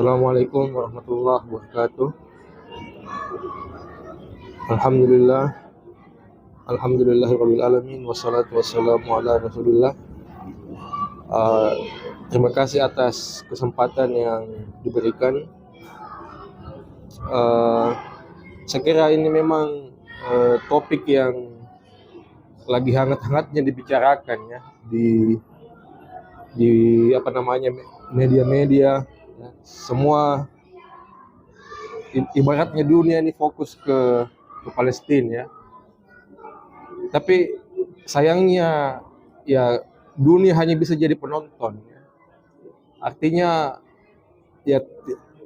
Assalamualaikum warahmatullahi wabarakatuh. Alhamdulillah, alhamdulillahirabbil alamin wassalatu wassalamu ala Rasulillah. Terima kasih atas kesempatan yang diberikan. Saya kira ini memang topik yang lagi hangat-hangatnya dibicarakan ya di media-media ya. Semua ibaratnya dunia ini fokus ke Palestina ya. Tapi sayangnya ya dunia hanya bisa jadi penonton ya. Artinya ya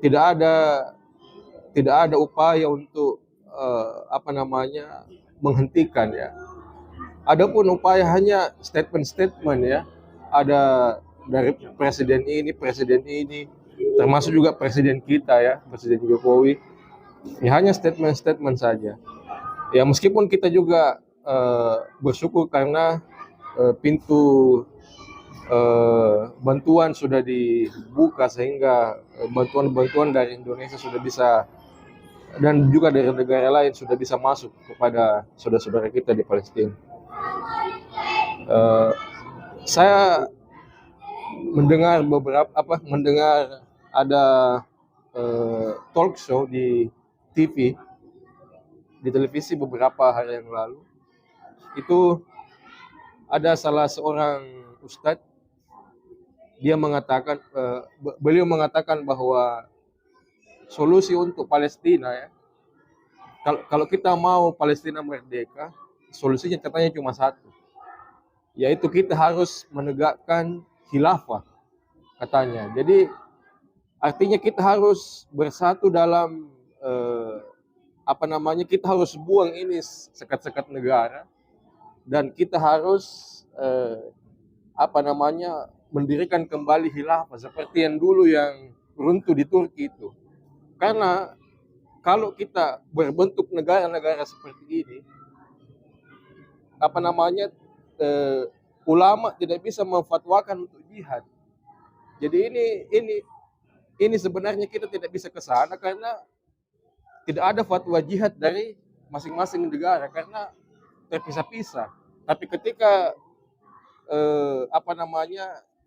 tidak ada upaya untuk menghentikan ya. Adapun upaya hanya statement-statement ya. Ada dari presiden ini, termasuk juga presiden kita ya, Presiden Jokowi. Ya hanya statement-statement saja. Ya meskipun kita juga bersyukur karena pintu bantuan sudah dibuka sehingga bantuan-bantuan dari Indonesia sudah bisa dan juga dari negara lain sudah bisa masuk kepada saudara-saudara kita di Palestina. Saya mendengar ada talk show di televisi beberapa hari yang lalu. Itu ada salah seorang ustadz, beliau mengatakan bahwa solusi untuk Palestina ya, kalau kita mau Palestina merdeka, solusinya katanya cuma satu, yaitu kita harus menegakkan khilafah katanya. Jadi artinya kita harus bersatu dalam kita harus buang ini sekat-sekat negara dan kita harus mendirikan kembali khilafah seperti yang dulu yang runtuh di Turki itu. Karena kalau kita berbentuk negara-negara seperti ini, ulama tidak bisa memfatwakan untuk jihad. Jadi ini sebenarnya kita tidak bisa ke sana karena tidak ada fatwa jihad dari masing-masing negara karena terpisah-pisah. Tapi ketika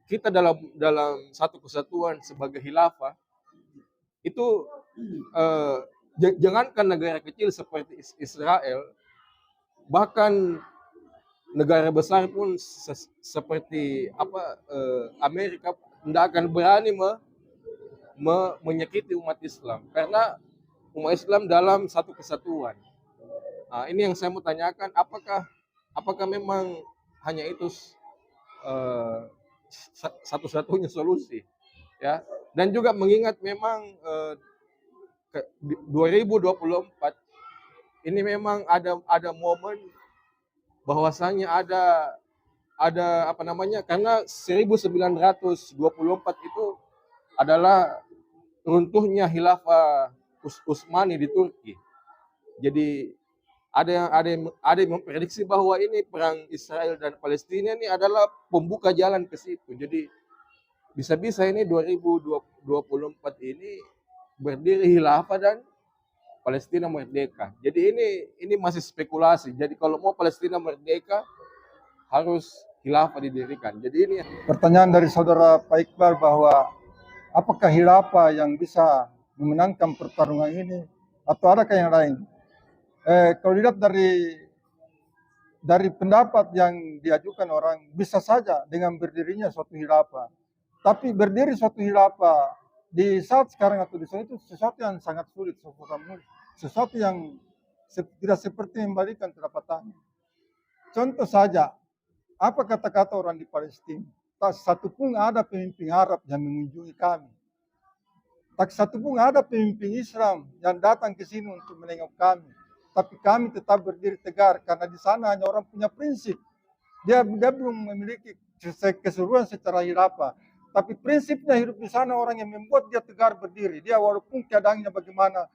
kita dalam satu kesatuan sebagai khilafah, itu jangankan negara kecil seperti Israel, bahkan negara besar pun seperti Amerika tidak akan berani menyakiti umat Islam karena umat Islam dalam satu kesatuan. Nah, ini yang saya mau tanyakan, apakah memang hanya itu satu-satunya solusi ya? Dan juga mengingat memang 2024 ini memang ada momen bahwasanya karena 1924 itu adalah runtuhnya khilafah Utsmani di Turki. Jadi ada yang memprediksi bahwa ini perang Israel dan Palestina ini adalah pembuka jalan ke situ. Jadi bisa-bisa ini 2024 ini berdiri khilafah dan Palestina merdeka. Jadi ini masih spekulasi. Jadi kalau mau Palestina merdeka harus khilafah didirikan. Jadi ini pertanyaan dari saudara Pak Iqbal bahwa apakah khilafah yang bisa memenangkan pertarungan ini atau adakah yang lain? Kalau dilihat dari pendapat yang diajukan orang, bisa saja dengan berdirinya suatu khilafah. Tapi berdiri suatu khilafah di saat sekarang atau di saat itu sesuatu yang sangat sulit, sesuatu yang tidak seperti membalikan telapak tangan. Contoh saja, apa kata-kata orang di Palestina? Tak satu pun ada pemimpin Arab yang mengunjungi kami. Tak satu pun ada pemimpin Islam yang datang ke sini untuk menengok kami. Tapi kami tetap berdiri tegar karena di sana hanya orang punya prinsip. Dia belum memiliki keseluruhan secara khilafah. Tapi prinsipnya hidup di sana orang yang membuat dia tegar berdiri. Dia walaupun keadaannya bagaimana,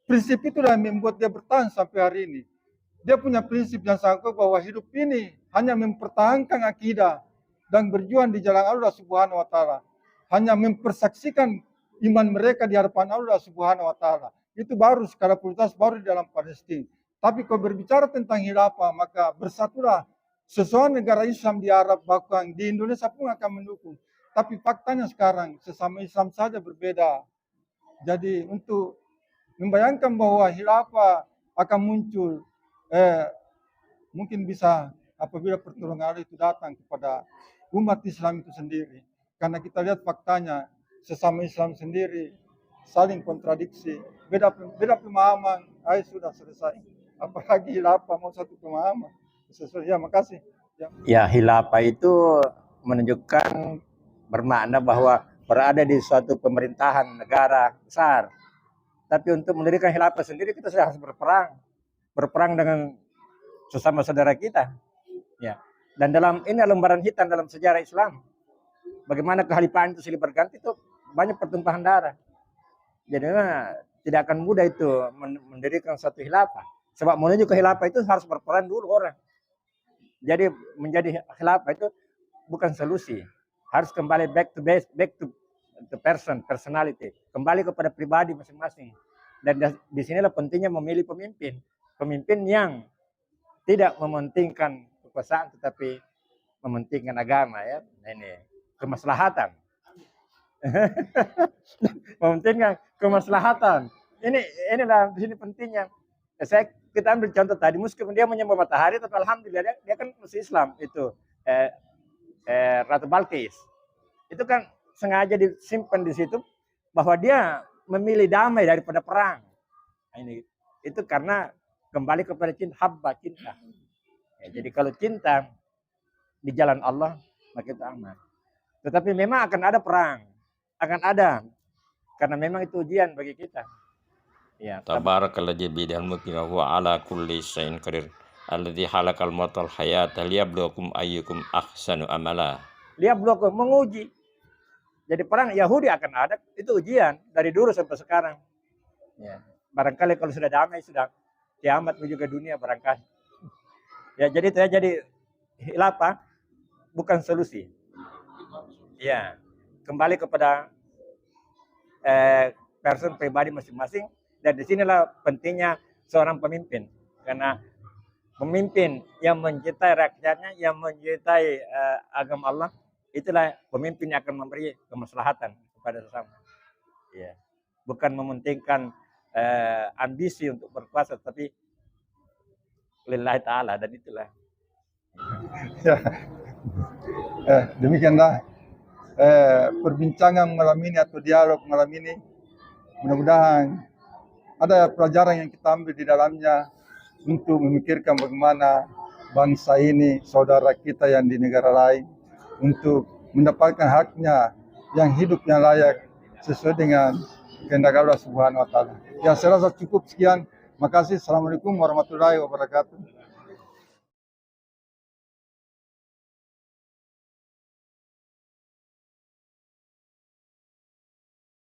prinsip itulah yang membuat dia bertahan sampai hari ini. Dia punya prinsip yang sangat kuat bahwa hidup ini hanya mempertahankan akidah dan berjuang di jalan Allah Subhanahu wa taala. Hanya mempersaksikan iman mereka di hadapan Allah Subhanahu wa taala. Itu baru skala prioritas baru di dalam Palestina. Tapi kalau berbicara tentang khilafah, maka bersatulah sesuai negara Islam di Arab, bahkan di Indonesia pun akan mendukung. Tapi faktanya sekarang sesama Islam saja berbeda. Jadi untuk membayangkan bahwa khilafah akan muncul, mungkin bisa apabila pertolongan Allah itu datang kepada umat Islam itu sendiri. Karena kita lihat faktanya sesama Islam sendiri saling kontradiksi, beda pemahaman, ayo sudah selesai. Apalagi khilafah mau satu pemahaman. Sesuai, ya makasih. Ya, khilafah itu menunjukkan bermakna bahwa berada di suatu pemerintahan negara besar. Tapi untuk mendirikan khilafah sendiri kita sudah harus berperang dengan sesama saudara kita. Ya. Dan dalam ini lembaran hitam dalam sejarah Islam. Bagaimana kehalifahan itu silih berganti itu banyak pertumpahan darah. Jadi tidak akan mudah itu mendirikan satu khilafah. Sebab menuju ke khilafah itu harus berperan dulu orang. Jadi menjadi khilafah itu bukan solusi. Harus kembali back to the personality. Kembali kepada pribadi masing-masing. Dan di sinilah pentingnya memilih pemimpin. Pemimpin yang tidak mementingkan kekuasaan tetapi mementingkan agama, ya. Ini kemaslahatan. Mementingkan kemaslahatan. Inilah di sini pentingnya. Kita ambil contoh tadi, meskipun dia menyembah matahari, tapi alhamdulillah dia kan masih Islam itu. Ratu Balkis. Itu kan sengaja disimpan di situ bahwa dia memilih damai daripada perang. Itu karena kembali kepada cinta. Ya, jadi kalau cinta di jalan Allah, maka itu aman. Tetapi memang akan ada perang, akan ada, karena memang itu ujian bagi kita. Ya, Tabarakalladzi biyadihil mulku wa huwa ala kulli syai'in qadir. Alladzi khalaqal mauta wal hayata liyabluwakum ayyukum ahsanu amala. Liyabluwakum, menguji. Jadi perang Yahudi akan ada, itu ujian dari dulu sampai sekarang. Ya, barangkali kalau sudah damai, sudah kiamat menuju ke dunia barangkali. Ya, jadi khilafah bukan solusi. Ya, kembali kepada person pribadi masing-masing. Dan disinilah pentingnya seorang pemimpin. Karena pemimpin yang mencintai rakyatnya, yang mencintai agama Allah, itulah pemimpin yang akan memberi kemaslahatan kepada sesama. Ya. Bukan mementingkan ambisi untuk berkuasa, tapi lillahi ta'ala, dan itulah. Ya. Demikianlah perbincangan malam ini atau dialog malam ini. Mudah-mudahan ada pelajaran yang kita ambil di dalamnya untuk memikirkan bagaimana bangsa ini, saudara kita yang di negara lain, untuk mendapatkan haknya yang hidup yang layak sesuai dengan kehendak Allah Subhanahu wa taala. Ya, saya rasa cukup sekian. Makasih. Assalamualaikum warahmatullahi wabarakatuh.